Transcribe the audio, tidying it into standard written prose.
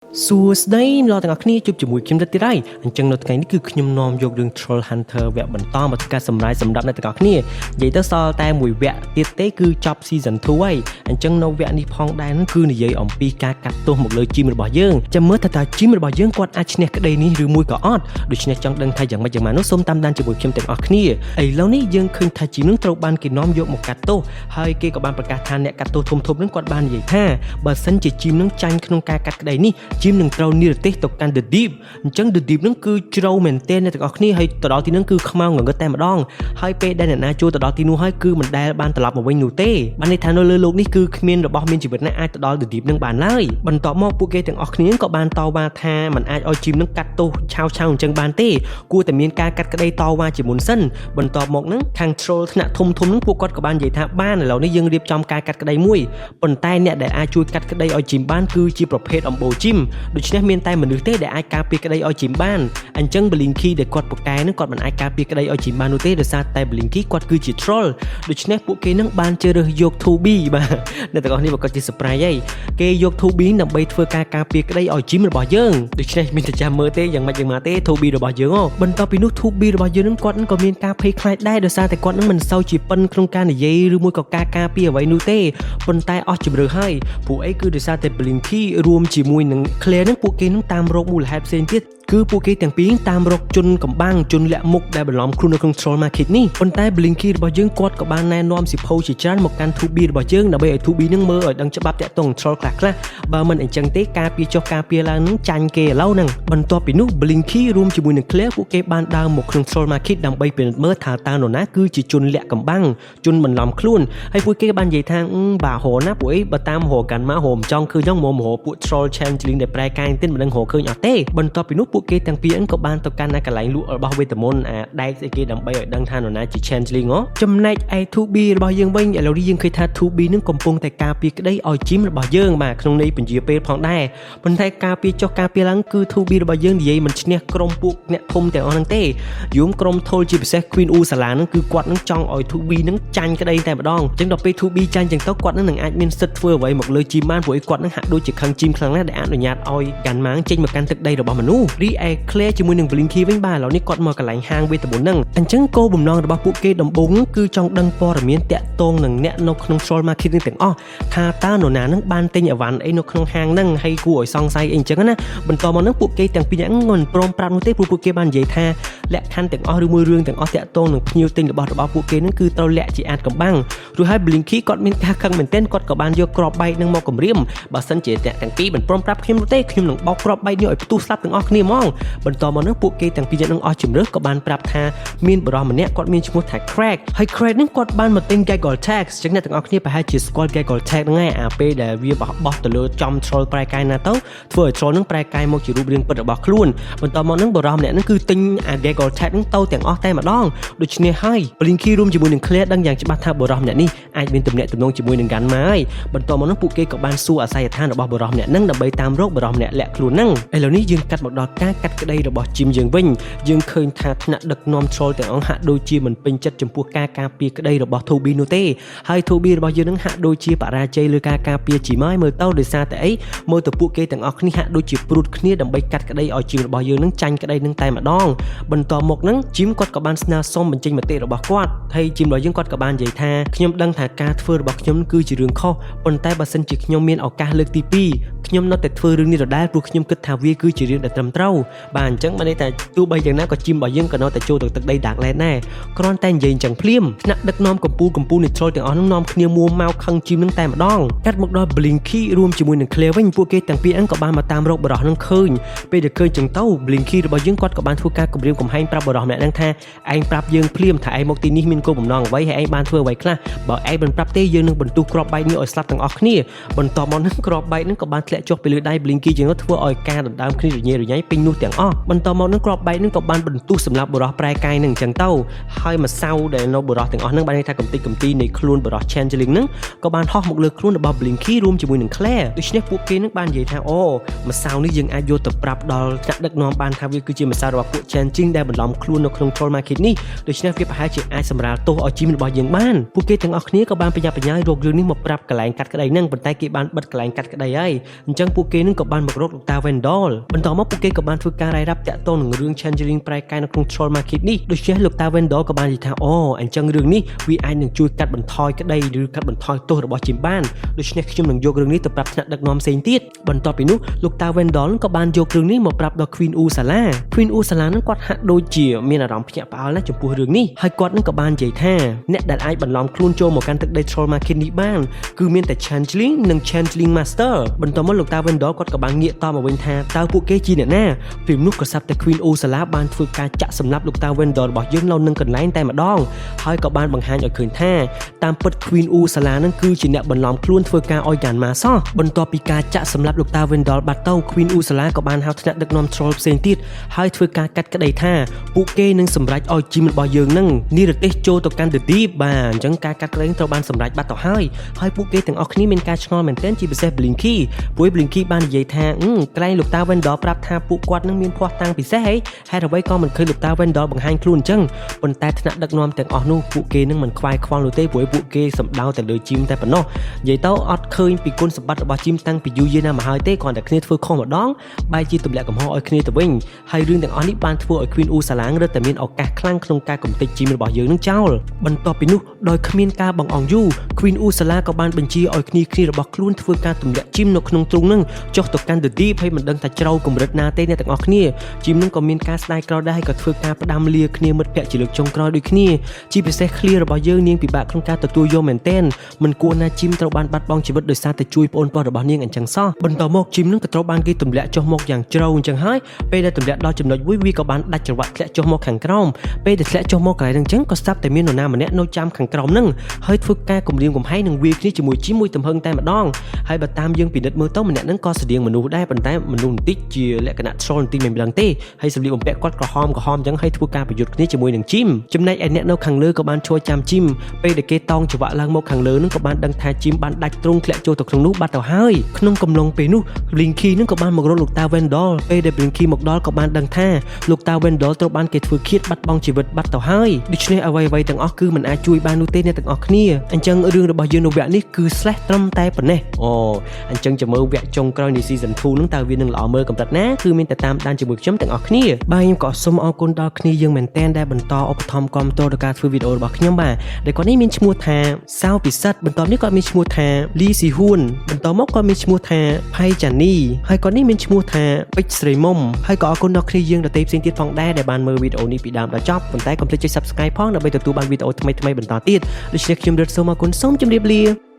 សួស្តីម្ដងទាំងអស់គ្នាជួបជាមួយខ្ញុំទៀតហើយអញ្ចឹងនៅថ្ងៃនេះគឺខ្ញុំនាំយករឿង Troll Hunter វគ្គបន្តមកធ្វើការសម្រាយសម្រាប់អ្នកទាំងអស់គ្នានិយាយទៅសល់តែមួយវគ្គទៀតទេគឺចប់ Season 2 ហើយអញ្ចឹងនៅវគ្គនេះផងដែរនឹងគឺនិយាយអំពីការកាត់ទោសមកលើជីមរបស់យើងចាំមើលថាតើជីមរបស់យើងគាត់អាចឈ្នះក្តីនេះឬមួយក៏អត់ដូច្នេះចង់ដឹងថាយ៉ាងម៉េចយ៉ាងម៉ានោះសូមតាមដានជាមួយខ្ញុំទាំងអស់គ្នាឥឡូវនេះយើងឃើញថាជីមនឹងត្រូវបានគេនាំយកមកកាត់ទោសហើយគេក៏បានប្រកាសថាអ្នកកាត់ទោសធំៗនឹងគាត់បាននិយាយថាបើសិនជាជីមនឹងចាញ់ក្នុងការកាត់ក្តីនេះជីមនឹងត្រូវនិរទេសទៅកាន់ The Deep អញ្ចឹង The Deep នឹងគឺជ្រៅមែនទែនអ្នកទាំងអស់គ្នាហើយទៅដល់ទីនឹងគឺខ្មៅងងឹតតែម្ដងហើយពេលដែលអ្នកណាចូលទៅដល់ទីនោះហើយគឺមិនដែលបានត្រឡប់មកវិញនោះទេបានន័យថានៅលើលោកនេះគឺគ្មានរបស់មានជីវិតណាអាចទៅដល់ The Deep នឹងបានឡើយបន្ទាប់មកពួកគេទាំងអស់គ្នាក៏បានតវ៉ាថាមិនអាចឲ្យជីមនឹងកាត់ទោសឆាវអញ្ចឹងបានទេគួរតែមានការកាត់ក្តីតវ៉ាជាមុនសិនបន្ទាប់មកនឹងខាង Troll ថ្នាក់ធំនឹងពួកគាត់ក៏បាននិយាយថាបានឥឡូវនេះយើងរៀបចំការកាត់ក្តីមួយប៉ុន្តែអ្នកដែលអាចជួយកាត់ក្តីឲ្យជីមបានគឺជាប្រភេទអំបូរជីមដូច្នេះមានតែមនុស្សទេដែលអាចការពារក្តីឲ្យជីមបានអញ្ចឹង Blinky ដែលគាត់ពូកែនឹងគាត់មិនអាចការពារក្តីឲ្យជីមបាននោះទេដោយសារតែ Blinky គាត់គឺជា Troll ដូច្នេះពួកគេនឹងបានជ្រើសរើសយក 2B បាទអ្នកទាំងអស់នេះប្រកាសជា surprise ហើយគេយក 2B ដើម្បីធ្វើការការពារក្តីឲ្យជីមរបស់យើងដូច្នេះមានតែចាំមើលទេយ៉ាងម៉េចយ៉ាងម៉ាទេ 2B របស់យើងបន្ទាប់ពីនោះ 2B របស់យើងនឹងគាត់នឹងក៏មានការភ័យខ្លាចដែរដោយសារតែគាត់នឹងមិនសូវជាប៉ិនក្នុងការនិយាយឬមួយក៏ការពារអ្វីនោះទេប៉ុន្តែអស់ជំរឿហើយព្រោះអីគឺដោយសារតែ Blinky រួមជាមួយនឹង Claire នឹងពួកគេនឹងតាមរកមូលហេតុផ្សេងទៀតគឺពួកគេទាំងពីរតាមរកជនកំបាំងជនលាក់មុខដែលបន្លំខ្លួននៅក្នុង Troll Market នេះប៉ុន្តែ Blinky របស់យើងគាត់ក៏បានណែនាំសិភៅជាច្រើនមកកាន់ 2B របស់យើងដើម្បីឲ្យ 2B នឹងមើលឲ្យដឹងច្បាប់តាក់ទង Troll ខ្លះបើមិនអញ្ចឹងទេការពារចុះការពារឡើងនឹងចាញ់គេឥឡូវហ្នឹងបន្ទាប់ពីនោះ Blinky រួមជាមួយនឹង Claire ពួកគេបានដើរមកក្នុង Troll Market ដើម្បីពិនិត្យមើលថាតើនរណាគឺជាជនលាក់កំបាំងជនបន្លំខ្លួនហើយពួកគេបាននិយាយថាបាទរហណាពួកអីបើតាមរកកាន់មករមចង់ឃើញចង់មករកពួក Troll Changeling ដែលប្រែកាយទិនមិនដឹងរកឃើញអត់ទេបន្ទាប់ពីនោះពួកគេទាំងពីរក៏បានទៅកាន់កន្លែងលក់របស់វេទមន្តដែកស្អីគេដើម្បីឲ្យដឹងថានរណាជា Changeling ចំណែកឯ 2B របស់យើងវិញឥឡូវនេះយើងឃើញថា 2B នឹងកំពុងតែការពារក្តីឲ្យជីមរបស់យើងបាទក្នុងន័យពន្យាពេលផងដែរប៉ុន្តែការពារចុះការពារឡើងគឺ 2B របស់យើងនិយាយមិនឈ្នះក្រុមពួកអ្នកធំទាំងអស់ហ្នឹងទេយំក្រុមធុលជាពិសេស Queen Ursula ហ្នឹងគឺគាត់នឹងចង់ឲ្យ 2B នឹងចាញ់ក្តីតែម្ដងអញ្ចឹងដល់ពេល 2B ចាញ់ចឹងទៅគាត់នឹងអាចមានសិទ្ធិធ្វើអ្វីមកលើជីមបានព្រោះគាត់នឹងហាក់ដូចជាខឹងជីមខ្លាំងណាស់ដែលអនុញ្ញាតឲ្យកាន់ម៉ាងចេញមកកាន់ទឹកដីរបស់មនុស្សរីឯ Claire ជាមួយនឹង Blinky វិញបាទឥឡូវនេះគាត់មកកន្លែងហាងវេទមន្តហ្នឹងអញ្ចឹងគោលបំណងរបស់ពួកគេដំបូងគឺចង់ដឹងព័ត៌មានតាក់ទងនឹងអ្នកនៅក្នុង Troll Market ទាំងអស់ថាតើនរណានឹងបានទិញអីវ៉ាន់អីនៅក្នុងហាងហ្នឹងហើយគួរឲ្យសង្ស័យអីអញ្ចឹងណាបន្តមកហ្នឹងពួកគេទាំងពីរហ្នឹងមិនព្រមប្រាប់នោះទេព្រោះពួកគេបាននិយាយថាលក្ខខណ្ឌទាំងអស់ឬមួយរឿងទាំងអស់តាក់ទងនឹងភ្ញៀវទិញរបស់ពួកគេហ្នឹងគឺត្រូវលាក់ជាអាចកំបាំងរួចហើយ Blinky គាត់មានការខឹងមែនទែនគាត់ក៏បានយកគ្រាប់បែកហ្នឹងមកគំរាមបើសិនជាអ្នកទាំងពីរមិនព្រមប្រាប់ខ្ញុំនោះទេខ្ញុំនឹងបោកគ្រាប់បែកនេះឲ្យផ្ទុះស្លាប់ទាំងអស់គ្នាហ្មងបន្តមកហ្នឹងពួកគេទាំងពីរនឹងអស់ជំរឿក៏បានប្រាប់ថាមានបរិសម្នាក់គាត់មានឈ្មោះថា Craig ហើយ Craig នឹងគាត់បានមកទិញ Gaggle Tax ចឹងអ្នកទាំងអស់គ្នាប្រហែលជាស្គាល់ Gaggle Tax ហ្នឹងហើយអាពេលដែលវាបោះទៅលើចំ Troll ប្រែកាយណាទៅធ្វើឲ្យ Troll នឹងប្រែកាយមកជារូបរាងពិតរបស់ខ្លួនបន្តមកហ្នឹងបរិសម្នាក់ហ្នឹងគឺទិញអា Gaggle Tax ហ្នឹងទៅទាំងអស់តែម្ដងដូច្នេះហើយ Blinky រួមជាមួយនឹង Claire ដឹងយ៉ាងច្បាស់ថាបរិសម្នាក់នេះអាចមានទំនាក់ទំនងជាមួយនឹង Ganma ហើយបន្តមកហ្នឹងពួកគេក៏បានសួរអាស័យដ្ឋានរបស់បរិសម្នាក់ហ្នឹងដើម្បីតាមរកបរិសម្នាក់លាក់ខ្លួនហ្នឹងឥឡូវនេះយើងកាត់មកដល់ការកាត់ក្តីរបស់ Jim យើងវិញយើងឃើញថាថ្នាក់ដឹកនាំ Troll ទាំងអង្គហាក់ដូចជាមិនពេញចិត្តចំពោះការការពារក្តីរបស់ 2B នោះទេហើយ 2B របស់យើងនឹងហាក់ដូចជាបរាជ័យលើការការពារជីម៉ាយមើលទៅដោយសារតែអីមើលទៅពួកគេទាំងអស់គ្នាហាក់ដូចជាព្រួតគ្នាដើម្បីកាត់ក្តីឲ្យជីមរបស់យើងនឹងចាញ់ក្តីនឹងតែម្ដងបន្តមកនឹងជីមគាត់ក៏បានស្នើសុំបញ្ចេញមតិរបស់គាត់ហើយជីមរបស់យើងគាត់ក៏បាននិយាយថាខ្ញុំដឹងថាការធ្វើរបស់ខ្ញុំគឺជារឿងខុសប៉ុន្តែបើសិនជាខ្ញុំមានឱកាសលើកទី2ខ្ញុំនៅតែធ្វើរឿងនេះដដែលព្រោះខ្ញុំគិតថាវាគឺជារឿងដែលត្រឹមត្រូវបាទអញ្ចឹងបានន័យថាទោះបីយ៉ាងណាក៏ជីមរបស់យើងក៏នៅតែចូលទៅទឹកដី Darkland ដែរគ្រាន់តែនិយាយអញ្ចឹងភ្លាមថ្នាក់ដឹកនាំកម្ពុជានៃ Troll ទាំងអស់នោះនាំគ្នាមួមកខឹងជីមនឹងតែម្ដងកាត់មកដល់ Blinky រួមជាមួយនឹង Claire វិញពួកគេទាំងពីរអង្គក៏បានមកតាមរកបរិសនឹងឃើញពេលដែលឃើញអញ្ចឹងទៅ Blinky របស់យើងគាត់ក៏បានធ្វើការគម្រាមកំហែងប្រាប់បរិសម្នាក់ហ្នឹងថាឯងប្រាប់យើងភ្លាមថាឯងមកទីនេះមានគោលបំណងអ្វីហើយឯងបានធ្វើអ្វីខ្លះបើឯងមិនប្រាប់ទេយើងនឹងបន្ទុះគ្រាប់បែកនេះឲ្យស្លាប់ទាំងអស់គ្នាបន្តមកហ្នឹងគ្រាប់បែកហ្នឹងក៏បានធ្លាក់ចុះពីលើដៃ Blinky ជាងនោះធ្វើឲ្យការដណ្ដើមគ្នារញ៉េរញ៉ៃពេញនោះទាំងអស់បន្តមកហ្នឹងគ្រាប់បែកហ្នឹងក៏បានបន្ទុះសម្រាប់បរិសប្រែកាយហ្នឹងអញ្ចឹងទៅហើយម្សៅដែលនៅបរិសទាំងអស់ហ្នឹងបានន័យថាកំតិចកំទីនៃខ្លួនបរិស Changeling ហ្នឹងក៏បានហោះមកលើខ្លួនរបស់ Blinky រួមជាមួយនឹង Claire ដូច្នេះពួកគេនឹងបាននិយាយថាអូម្សៅនេះយើងអាចយកទៅប្រាប់ដល់ថ្នាក់ដឹកនាំបានថាវាគឺជាម្សៅរបស់ពួក Changeling ដែល ដែលបន្លំខ្លួននៅក្នុង Troll Market នេះដូច្នេះវាប្រហែលជាអាចសម្រាលទោសឲ្យជីមរបស់យើងបានពួកគេទាំងអស់គ្នាក៏បានប្រញាប់ប្រញាល់រករឿងនេះមកប្រាប់កន្លែងកាត់ក្តីហ្នឹងប៉ុន្តែគេបានបិទកន្លែងកាត់ក្តីហើយអញ្ចឹងពួកគេនឹងក៏បានមករកលោកតា Vendor បន្តមកពួកគេក៏បានធ្វើការរាយរាប់តាក់ទងនឹងរឿង Changeling ប្រែកាយនៅក្នុង Troll Market នេះដូច្នេះលោកតា Vendor ក៏បាននិយាយថាអូអញ្ចឹងរឿងនេះវាអាចនឹងជួយកាត់បន្ថយក្តីឬកាត់បន្ថយទោសរបស់ជីមបានដូច្នេះខ្ញុំនឹងយករឿងនេះទៅប្រាប់ថ្នាក់ដឹកនាំផ្សេងទៀតបន្ទាប់ពីនោះលោកតា Vendor ក៏បានយករឿងនេះមកប្រាប់ដល់ Queen Ursula Queen Ursula នឹងគាត់ហាក់ដូចជាមានអារម្មណ៍ភ្ញាក់ផ្អើលណាស់ចំពោះរឿងនេះហើយគាត់នឹងក៏បាននិយាយថាអ្នកដែលអាចបន្លំខ្លួនចូលមកកាន់ទឹកដី Troll Market នេះបានគឺមានតែ Changeling និង Changeling Master បន្ទាប់មកលោកតា Vendor គាត់ក៏បានងាកតមកវិញថាតើពួកគេជាអ្នកណាពេលនោះក៏ស្រាប់តែ Queen Ursula បានធ្វើការចាក់សម្លាប់លោកតា Vendor របស់យើងនៅនឹងកន្លែងតែម្ដងហើយក៏បានបង្ហាញឲ្យឃើញថាតាមពិត Queen Ursula នឹងគឺជាអ្នកបន្លំខ្លួនធ្វើការឲ្យកាន់ម៉ាសោះបន្ទាប់ពីការចាក់សម្លាប់លោកតា Vendor បាត់ទៅ Queen Ursula ក៏បានហៅថ្នាក់ដឹកនាំ Troll ផ្សេងទៀតហើយធ្វើការកាត់ក្តីថាពួកគេនឹងសម្រេចឲ្យជីមរបស់យើងនឹងនិរទេសចូលទៅកាន់ The Deep បាទអញ្ចឹងការកាត់ក្តីត្រូវបានសម្រេចបាត់ទៅហើយពួកគេទាំងអស់គ្នាមានការឆ្ងល់មែនទែនជាពិសេស Blinky ព្រោះ Blinky បាននិយាយថាកន្លែងលោកតា Vendor ប្រាប់ថាពួកគាត់នឹងមានភ័ស្តុតាងពិសេសហេតុអ្វីក៏មិនឃើញលោកតា Vendor បង្ហាញខ្លួនអញ្ចឹងប៉ុន្តែថ្នាក់ដឹកនាំទាំងអស់នោះពួកគេនឹងមិនខ្វាយខ្វល់នោះទេព្រោះពួកគេសម្ដៅតែលើជីមតែប៉ុណ្ណោះនិយាយទៅអត់ឃើញពីគុណសម្បត្តិរបស់ជីមតាំងពីយូរយារណាស់មកហើយទេគ្រាន់តែគ្នាធ្វើខុសម្ដងបែរជាទម្លាក់កំហុសឲ្យគ្នាទៅវិញហើយរឿងទាំងអស់នេះបានធ្វើឲ្យ Queen Ursula រឹតតែមានឱកាសខ្លាំងក្នុងការកំទេចជីមរបស់យើងនឹងចោលបន្ទាប់ពីនោះដោយគ្មានការបង្អង់យូរ Queen Ursula ក៏បានបញ្ជាឲ្យគ្នារបស់ខ្លួនធ្វើការទម្លាក់ជីមនៅក្នុងទ្រុងនឹងចុះទៅកាន់ The Deep ហើយមិនដឹងថាជ្រៅកម្រិតណាទេអ្នកទាំងអស់គ្នាជីមនឹងក៏មានការស្ដាយក្រោយដែរហើយក៏ធ្វើការផ្ដាំលាគ្នាមិត្តភក្តិជាលើកចុងក្រោយដូចគ្នាជាពិសេសឃ្លារបស់យើងនាងពិបាកក្នុងការទទួលយកមែនទែនមិនគួរណាជីមត្រូវបានបាត់បង់ជីវិតដោយសារតែជួយប្អូនប្រុសរបស់នាងអញ្ចឹងសោះបន្តមកជីមនឹងក៏ត្រូវបានគេទម្លាក់ចុះមកយ៉ាងជ្រៅអញ្ចឹងហើយពេលដែលទម្លាក់ដល់ចំណុចមួយវាក៏បានដាច់ច្រវាក់ធ្លាក់ចុះមកខាងក្រោមពេលដែលធ្លាក់ចុះមកកន្លែងហ្នឹងអញ្ចឹងក៏ស្រាប់តែមាននរណាម្នាក់នៅចាំខាងក្រោមហ្នឹងហើយធ្វើការគំរាមកំហែងនឹងវាគ្នាជាមួយជីមមួយទំហឹងតែម្ដងហើយបើតាមយើងពិនិត្យមើលទៅម្នាក់ហ្នឹងក៏ស្តៀងមនុស្សដែរប៉ុន្តែមនុស្សបន្តិចជាលក្ខណៈ troll បន្តិចមិនដឹងទេហើយសម្លៀកបំពាក់គាត់ក្រហមអញ្ចឹងហើយធ្វើការប្រយុទ្ធគ្នាជាមួយនឹងជីមចំណែកឯអ្នកនៅខាងលើក៏បានជួយចាំជីមពេលដែលគេតោងច្រវាក់ឡើងមកខាងលើហ្នឹងក៏បានដឹងថាជីមបានដាច់ទ្រង់ធ្លាក់ចូលទៅក្នុងនោះបាត់ទៅហើយក្នុងកំឡុងពេលនោះ Blinky ហ្នឹងក៏បានមករកលោកតា Vendor ពេលដែល Blinky មកដល់ក៏បានដឹងថាលោកតា Vendor ត្រូវបានគេធ្វើឃាតបាត់បង់ជីវិតបាត់ទៅហើយដូច្នេះអ្វីៗទាំងអស់គឺមិនអាចជួយបាននោះទេអ្នកទាំងអស់គ្នាអញ្ចឹងរឿងរបស់យើងនៅវគ្គនេះគឺ slash ត្រឹមតែប៉ុណ្ណេះអូអញ្ចឹងចាំមើលវគ្គចុងក្រោយនៃ season 2 ហ្នឹងតើវានឹងល្អមើលកម្រិតណាគឺមានតែតាមដានជាមួយខ្ញុំទាំងអស់គ្នាបាទខ្ញុំក៏សូមអរគុណដល់គ្នាយើងមែនតែនដែលបន្តឧបត្ថម្ភគាំទ្រដល់ការធ្វើវីដេអូរបស់ខ្ញុំបាទដែលគាត់នេះមានឈ្មោះថាសាវពិសិដ្ឋបន្ទាប់នេះគាត់មានឈ្មោះថាលីស៊ីហ៊ួនបន្ទាប់មកគាត់មានឈ្មោះថាផៃចានីហើយគាត់នេះមានឈ្មោះថាពេជ្រស្រីមុំហើយក៏អរគុណដល់គ្នាយើងដទៃផ្សេងទៀតផងដែរដែលបានមើលវីដេអូនេះពីដើមដល់ចប់ប៉ុន្តែកុំភ្លេចចុច Subscribe ផងដើម្បីទទួលបានវីដេអូថ្មីៗបន្តទៀតដូច្នេះខ្ញុំរត់សូមអរគុណសូមជម្រាបលា